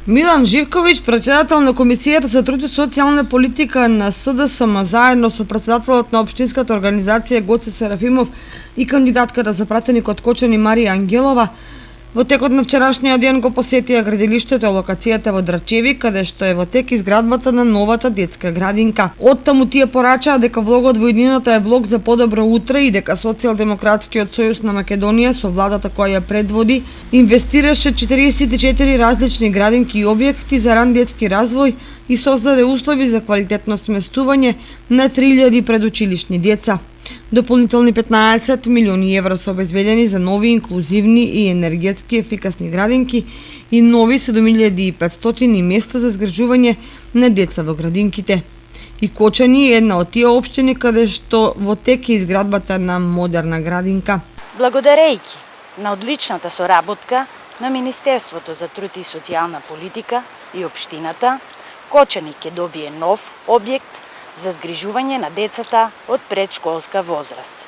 Милан Живковиќ, претседател на Комисијата за труд и социјална политика на СДСМ, заедно со претседателот на општинската организација Гоце Серафимов и кандидатката за пратеник од Кочани Марија Ангелова, во текот на вчерашниот ден го посетија градилиштето и локацијата во Драчеви, каде што е во тек изградбата на новата детска градинка. Оттаму тие порачаа дека влогот во иднината е влог за подобро утре и дека Социјалдемократскиот сојуз на Македонија со владата која ја предводи инвестираше 44 различни градинки и објекти за ран детски развој и создаде услови за квалитетно сместување на 3000 предучилишни деца. Дополнителни 15 милиони евра се обезбедени за нови инклузивни и енергетски ефикасни градинки и нови 7500 места за изграѓување на деца во градинките. И Кочани е една од тие општини каде што во тек е изградбата на модерна градинка. Благодарејќи на одличната соработка на Министерството за труд и социјална политика и општината, Кочани ќе добие нов објект за згрижување на децата од предшколска возраст.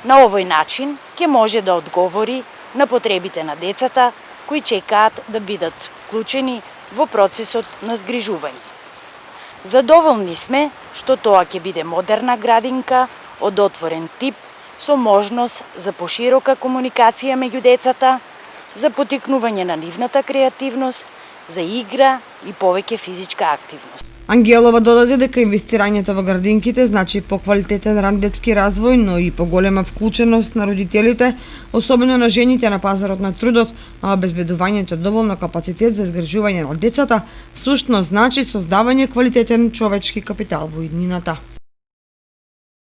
На овој начин ќе може да одговори на потребите на децата кои чекаат да бидат вклучени во процесот на згрижување. Задоволни сме што тоа ќе биде модерна градинка од отворен тип со можност за поширока комуникација меѓу децата, за поттикнување на нивната креативност, за игра и повеќе физичка активност. Ангелова додаде дека инвестирањето во градинките значи поквалитетен ран детски развој, но и поголема вклученост на родителите, особено на жените на пазарот на трудот, а обезбедувањето доволно капацитет за изграѓување на децата, всушност значи создавање квалитетен човечки капитал во иднината.